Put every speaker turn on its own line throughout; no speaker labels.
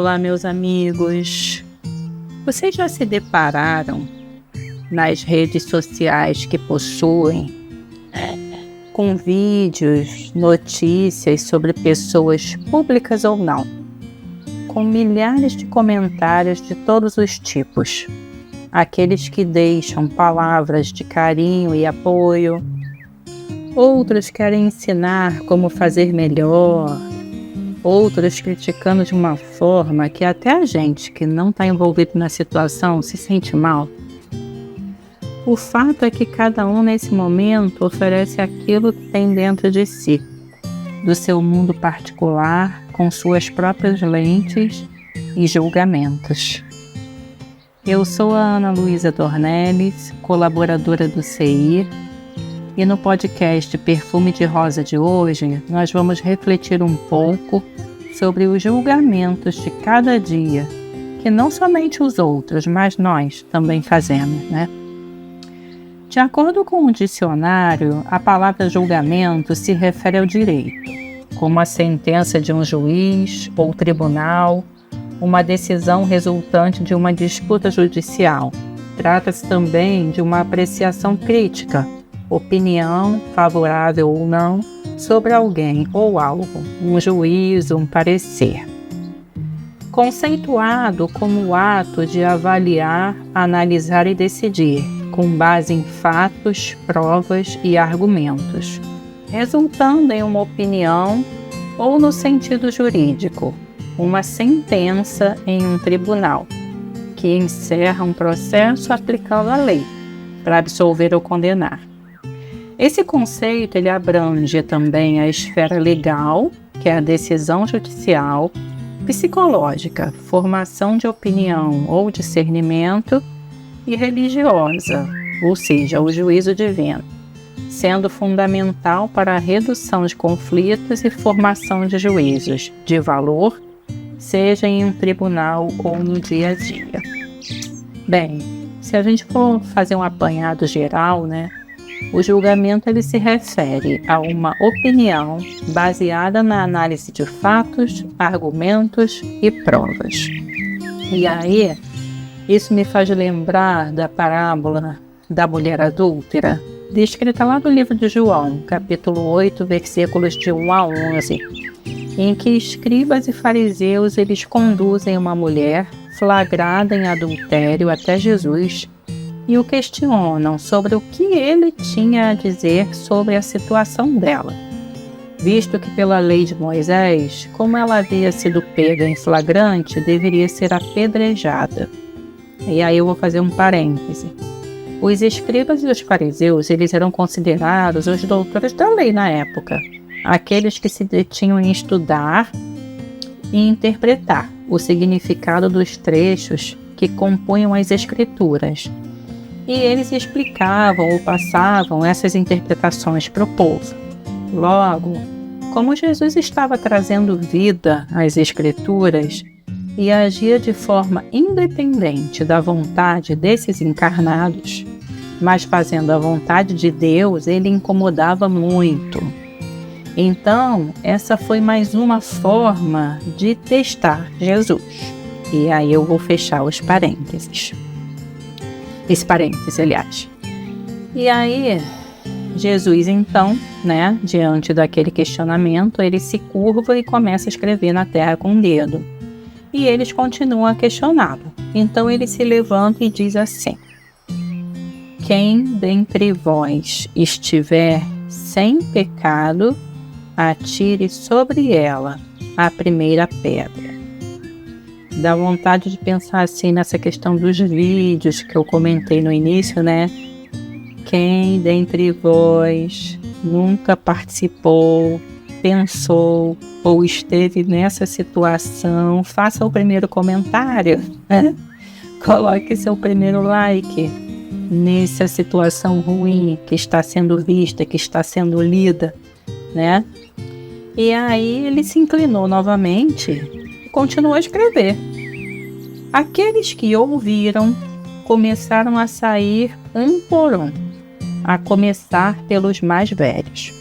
Olá, meus amigos. Vocês já se depararam nas redes sociais que possuem com vídeos, notícias sobre pessoas públicas ou não, com milhares de comentários de todos os tipos? Aqueles que deixam palavras de carinho e apoio, outros querem ensinar como fazer melhor, outros criticando de uma forma que até a gente que não está envolvido na situação se sente mal. O fato é que cada um nesse momento oferece aquilo que tem dentro de si, do seu mundo particular, com suas próprias lentes e julgamentos. Eu sou a Ana Luísa Dornelles, colaboradora do CI, e no podcast Perfume de Rosa de hoje, nós vamos refletir um pouco sobre os julgamentos de cada dia, que não somente os outros, mas nós também fazemos, né? De acordo com o dicionário, a palavra julgamento se refere ao direito, como a sentença de um juiz ou tribunal, uma decisão resultante de uma disputa judicial. Trata-se também de uma apreciação crítica, opinião, favorável ou não, sobre alguém ou algo, um juízo, um parecer. Conceituado como o ato de avaliar, analisar e decidir, com base em fatos, provas e argumentos, resultando em uma opinião ou, no sentido jurídico, uma sentença em um tribunal, que encerra um processo aplicando a lei, para absolver ou condenar. Esse conceito ele abrange também a esfera legal, que é a decisão judicial, psicológica, formação de opinião ou discernimento, e religiosa, ou seja, o juízo divino, sendo fundamental para a redução de conflitos e formação de juízos de valor, seja em um tribunal ou no dia a dia. Bem, se a gente for fazer um apanhado geral, né, o julgamento ele se refere a uma opinião baseada na análise de fatos, argumentos e provas. E aí, isso me faz lembrar da parábola da mulher adúltera, descrita lá no livro de João, capítulo 8, versículos de 1 a 11, em que escribas e fariseus eles conduzem uma mulher flagrada em adultério até Jesus e o questionam sobre o que ele tinha a dizer sobre a situação dela, visto que pela lei de Moisés, como ela havia sido pega em flagrante, deveria ser apedrejada. E aí eu vou fazer um parêntese. Os escribas e os fariseus, eles eram considerados os doutores da lei na época, aqueles que se detinham em estudar e interpretar o significado dos trechos que compunham as escrituras. E eles explicavam ou passavam essas interpretações para o povo. Logo, como Jesus estava trazendo vida às escrituras, e agia de forma independente da vontade desses encarnados, mas fazendo a vontade de Deus, ele incomodava muito. Então, essa foi mais uma forma de testar Jesus. E aí eu vou fechar os parênteses. Esse parêntese, aliás. E aí, Jesus, então, né, diante daquele questionamento, ele se curva e começa a escrever na terra com o dedo. E eles continuam a questioná-lo. Então ele se levanta e diz assim: quem dentre vós estiver sem pecado, atire sobre ela a primeira pedra. Dá vontade de pensar assim nessa questão dos vídeos que eu comentei no início, né? Quem dentre vós nunca participou, pensou ou esteve nessa situação, faça o primeiro comentário, né? Coloque seu primeiro like nessa situação ruim que está sendo vista, que está sendo lida, né? E aí ele se inclinou novamente e continuou a escrever. Aqueles que ouviram começaram a sair um por um, a começar pelos mais velhos.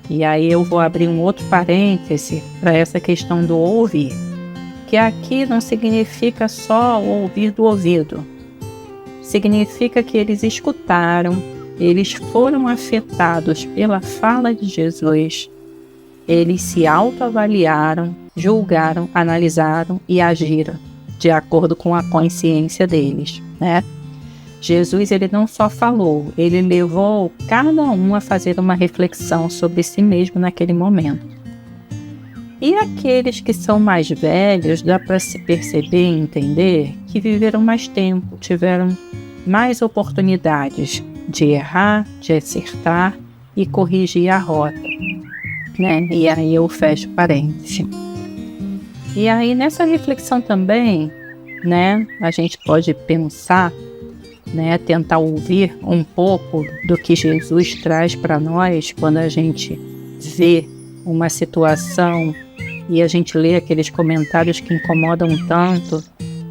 E aí eu vou abrir um outro parêntese para essa questão do ouvir. porque aqui não significa só o ouvir do ouvido. Significa que eles escutaram, eles foram afetados pela fala de Jesus, eles se autoavaliaram, julgaram, analisaram e agiram de acordo com a consciência deles, né? Jesus, ele não só falou, ele levou cada um a fazer uma reflexão sobre si mesmo naquele momento. E aqueles que são mais velhos, dá para se perceber e entender que viveram mais tempo, tiveram mais oportunidades de errar, de acertar e corrigir a rota, né? E aí eu fecho parênteses. E aí nessa reflexão também, né, a gente pode pensar, né, tentar ouvir um pouco do que Jesus traz para nós quando a gente vê uma situação e a gente lê aqueles comentários que incomodam tanto,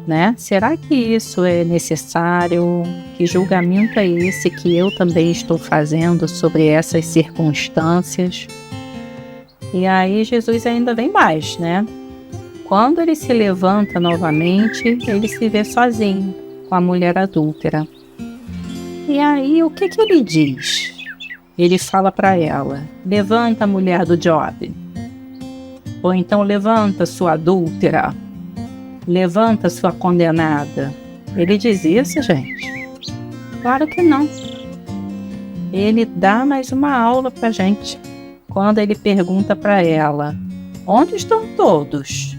né? Será que isso é necessário? Que julgamento é esse que eu também estou fazendo sobre essas circunstâncias? E aí Jesus ainda vem mais, né? Quando ele se levanta novamente, ele se vê sozinho com a mulher adúltera. E aí o que ele diz? Ele fala para ela: levanta, mulher do Jobe. Ou então levanta, sua adúltera. Levanta, sua condenada. Ele diz isso, gente? Claro que não. Ele dá mais uma aula pra gente. Quando ele pergunta para ela: onde estão todos?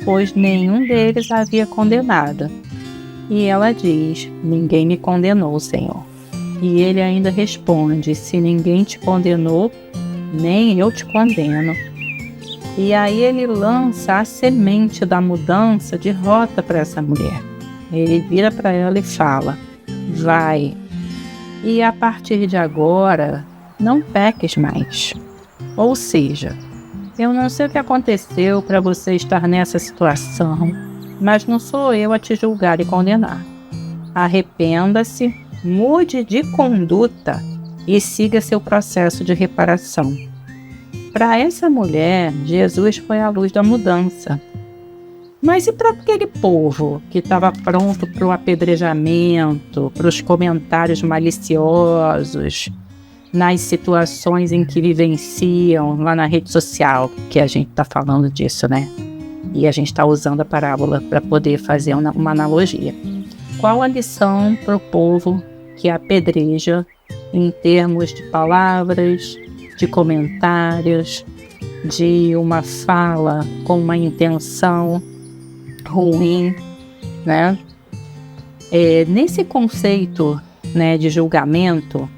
Pois nenhum deles havia condenado. E ela diz: ninguém me condenou, Senhor. E ele ainda responde: se ninguém te condenou, nem eu te condeno. E aí ele lança a semente da mudança de rota para essa mulher. Ele vira para ela e fala: vai, e a partir de agora, não peques mais. Ou seja, eu não sei o que aconteceu para você estar nessa situação, mas não sou eu a te julgar e condenar. Arrependa-se, mude de conduta e siga seu processo de reparação. Para essa mulher, Jesus foi a luz da mudança. Mas e para aquele povo que estava pronto para o apedrejamento, para os comentários maliciosos, nas situações em que vivenciam lá na rede social, que a gente está falando disso, né? E a gente está usando a parábola para poder fazer uma analogia. Qual a lição para o povo que apedreja em termos de palavras, de comentários, de uma fala com uma intenção ruim, né? Nesse conceito, né, de julgamento,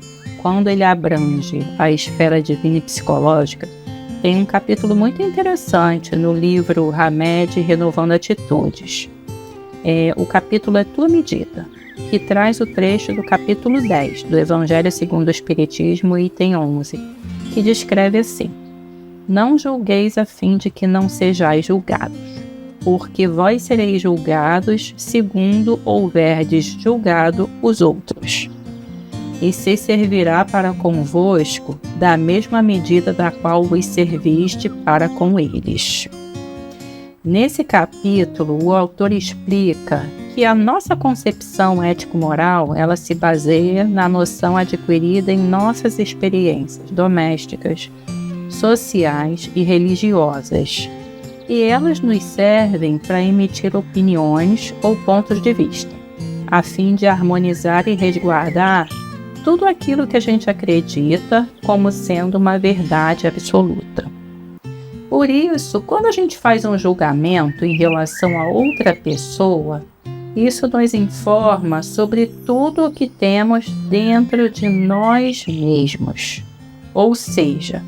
quando ele abrange a esfera divina e psicológica, tem um capítulo muito interessante no livro Hamed Renovando Atitudes. O capítulo é Tua Medida, que traz o trecho do capítulo 10 do Evangelho segundo o Espiritismo, item 11, que descreve assim: não julgueis a fim de que não sejais julgados, porque vós sereis julgados segundo houverdes julgado os outros. E se servirá para convosco da mesma medida da qual vos serviste para com eles. Nesse capítulo, o autor explica que a nossa concepção ético-moral, ela se baseia na noção adquirida em nossas experiências domésticas, sociais e religiosas. E elas nos servem para emitir opiniões ou pontos de vista, a fim de harmonizar e resguardar tudo aquilo que a gente acredita como sendo uma verdade absoluta. Por isso, quando a gente faz um julgamento em relação a outra pessoa, isso nos informa sobre tudo o que temos dentro de nós mesmos. Ou seja,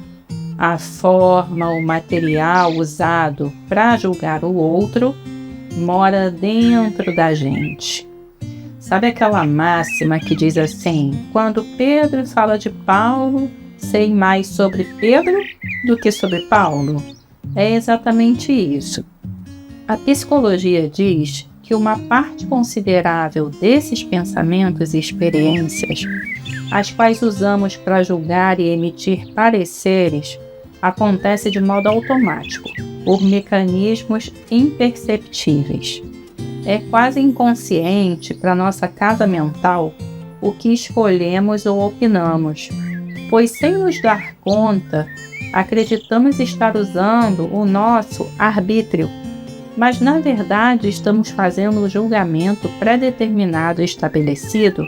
a forma, o material usado para julgar o outro mora dentro da gente. Sabe aquela máxima que diz assim: quando Pedro fala de Paulo, sei mais sobre Pedro do que sobre Paulo? É exatamente isso. A psicologia diz que uma parte considerável desses pensamentos e experiências, as quais usamos para julgar e emitir pareceres, acontece de modo automático, por mecanismos imperceptíveis. É quase inconsciente para nossa casa mental o que escolhemos ou opinamos, pois sem nos dar conta, acreditamos estar usando o nosso arbítrio, mas na verdade estamos fazendo um julgamento pré-determinado e estabelecido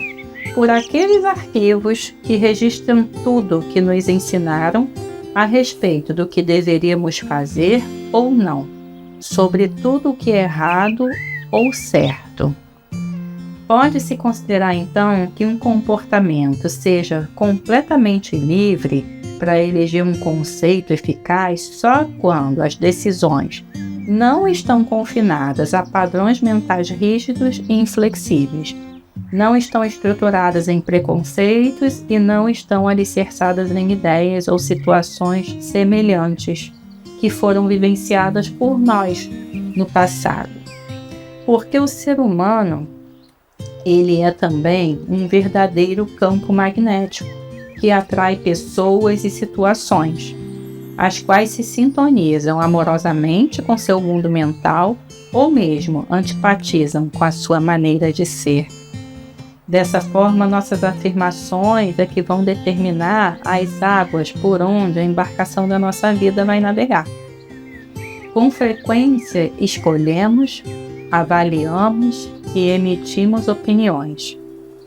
por aqueles arquivos que registram tudo que nos ensinaram a respeito do que deveríamos fazer ou não, sobre tudo o que é errado ou certo. Pode-se considerar então que um comportamento seja completamente livre para eleger um conceito eficaz só quando as decisões não estão confinadas a padrões mentais rígidos e inflexíveis, não estão estruturadas em preconceitos e não estão alicerçadas em ideias ou situações semelhantes que foram vivenciadas por nós no passado. Porque o ser humano, ele é também um verdadeiro campo magnético que atrai pessoas e situações, as quais se sintonizam amorosamente com seu mundo mental ou mesmo antipatizam com a sua maneira de ser. Dessa forma, nossas afirmações é que vão determinar as águas por onde a embarcação da nossa vida vai navegar. Com frequência, escolhemos, avaliamos e emitimos opiniões,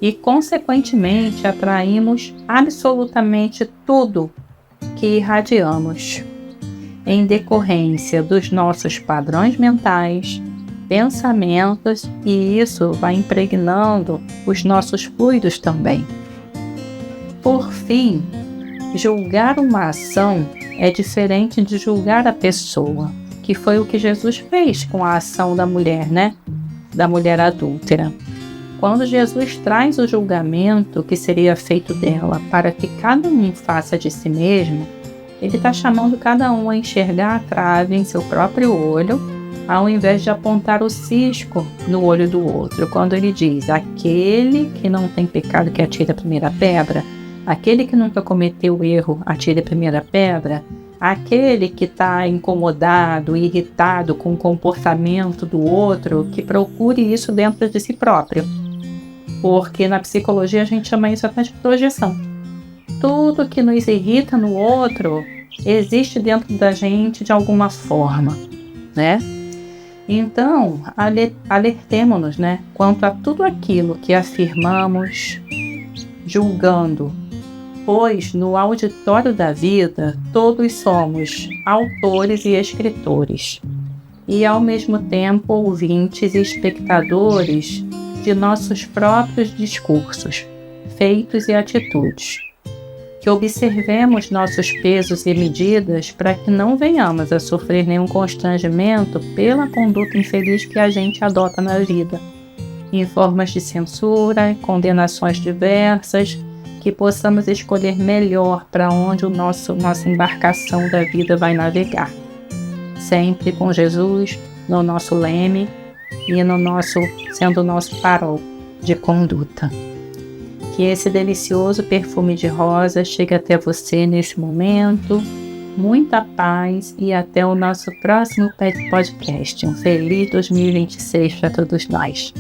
e, consequentemente, atraímos absolutamente tudo que irradiamos, em decorrência dos nossos padrões mentais, pensamentos, e isso vai impregnando os nossos fluidos também. Por fim, julgar uma ação é diferente de julgar a pessoa, que foi o que Jesus fez com a ação da mulher, da mulher adúltera. Quando Jesus traz o julgamento que seria feito dela para que cada um faça de si mesmo, ele está chamando cada um a enxergar a trave em seu próprio olho, ao invés de apontar o cisco no olho do outro. Quando ele diz, aquele que não tem pecado que atire a primeira pedra, aquele que nunca cometeu erro atire a primeira pedra, aquele que está incomodado, irritado com o comportamento do outro, que procure isso dentro de si próprio. Porque na psicologia a gente chama isso até de projeção. Tudo que nos irrita no outro existe dentro da gente de alguma forma, Então, alertemo-nos, quanto a tudo aquilo que afirmamos, julgando, pois no auditório da vida todos somos autores e escritores, e ao mesmo tempo ouvintes e espectadores de nossos próprios discursos, feitos e atitudes. Que observemos nossos pesos e medidas para que não venhamos a sofrer nenhum constrangimento pela conduta infeliz que a gente adota na vida, em formas de censura, condenações diversas, que possamos escolher melhor para onde nossa embarcação da vida vai navegar. Sempre com Jesus no nosso leme e sendo o nosso farol de conduta. Que esse delicioso perfume de rosa chegue até você nesse momento. Muita paz e até o nosso próximo podcast. Um feliz 2026 para todos nós.